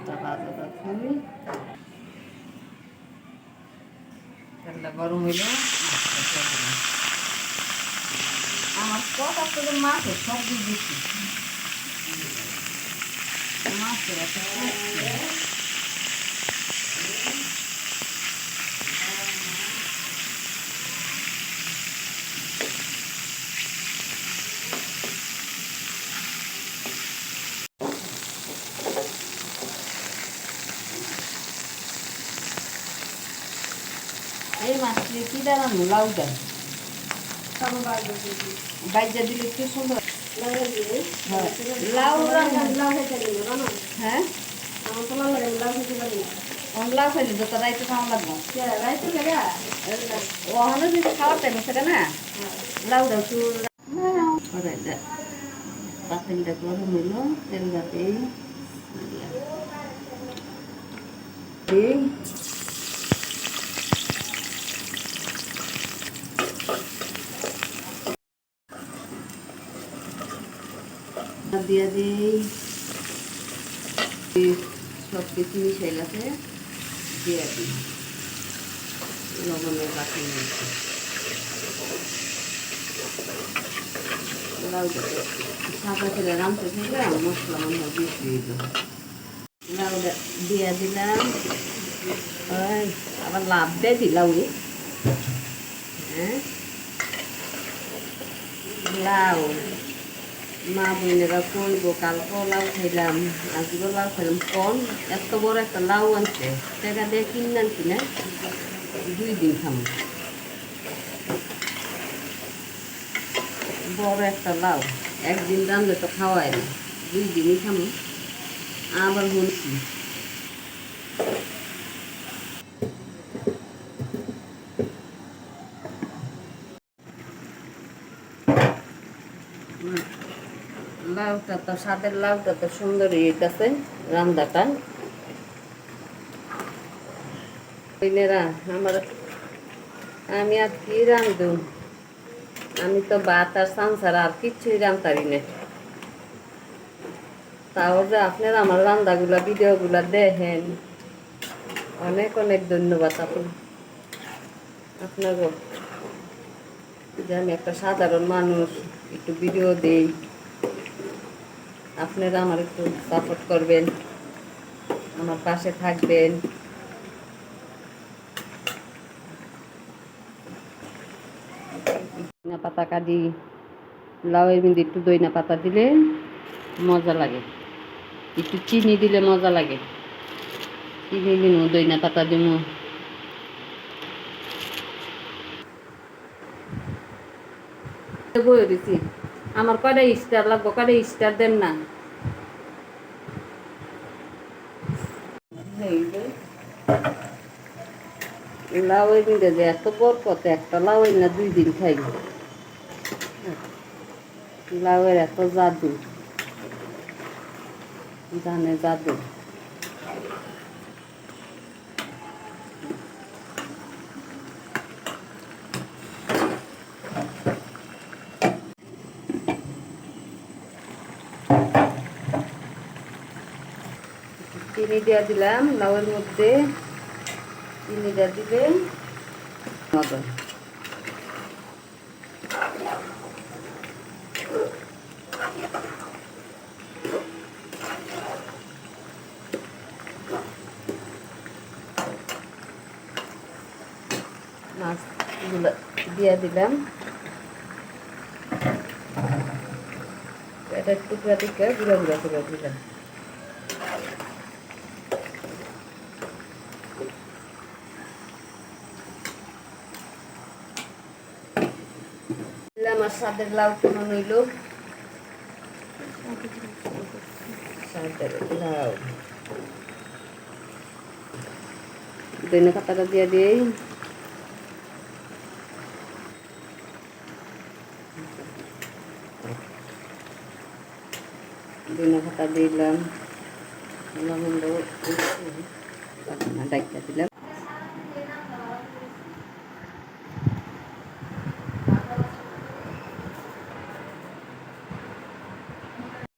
ভাজাটা থুই তেলটা গরম হইল আমার কথা তো মাছের সবজি দিচ্ছি মাছের একটা এই মাছটি কি দাঁড়ানো লাউ দেয় বাইজা দিলে কি সুন্দর লাউ হ্যাঁ লাউ খাইলে তো রাইতে খাওয়া লাগবো ওখানে যদি খাওয়ার টাইম থাকে না লাউ দাও চুল পাতিলটা গরম হইল তেলটা দিই দিয়ে দিই সব কিছু মিশে গেছে দিয়ে দিই লবণের বাকি নিয়েছি সাদা তেলে রাঁধতে থাকলে মশলা মনে হয় বেশি দিল লাউটা দিয়ে দিলাম আবার লাভ দেয় দিলাম হ্যাঁ লাউ মা বোনেরা কইব কালকে লাউ খাইলাম আজকে লাউ খাইলাম কম এত বড় একটা লাউ আনছে টাকা দিয়ে কিনে আনছি না 2 দিন খাম বড় একটা লাউ একদিন রাঁধলে তো খাওয়াই না 2 দিনই খাম আবার বলছি লাউটা তো স্বাদের লাউটা তো সুন্দর হইতেছে রান্নাটা আমার আমি আর কি রাঁধু আমি তো ভাত আর সংসার আর কিচ্ছুই রাঁধতারি না তাও যে আপনারা আমার রান্নাগুলা ভিডিওগুলা দেখেন অনেক অনেক ধন্যবাদ আপনারও যে আমি একটা সাধারণ মানুষ একটু ভিডিও দেই আপনারা আমার একটু সাপোর্ট করবেন আমার পাশে থাকবেন দইনা পাতা কাটি লাউয়ের মধ্যে একটু দইনা পাতা দিলে মজা লাগে একটু চিনি দিলে মজা লাগে চিনি দিব দইনা পাতা দিব বই দিছি আমার কয়টা স্টার লাগবো কয়টা স্টার দেন না লাউ মিলে যে এত বরকত একটা লাউ না 2 দিন খাইব লাউয়ের এত জাদু জানে জাদু চিনি দিয়ে দিলাম লাউয়ের মধ্যে চিনিটা দিলে মজা মাছগুলো দিয়ে দিলাম এটা টুকরা টুকরা গুঁড়া গুঁড়া করে দিলাম আমার স্বাদের লাউ কেমন হইল স্বাদের লাউ ধনে পাতাটা দিয়ে দিই ধনে পাতা দিলাম লবণ ডাইকা দিলাম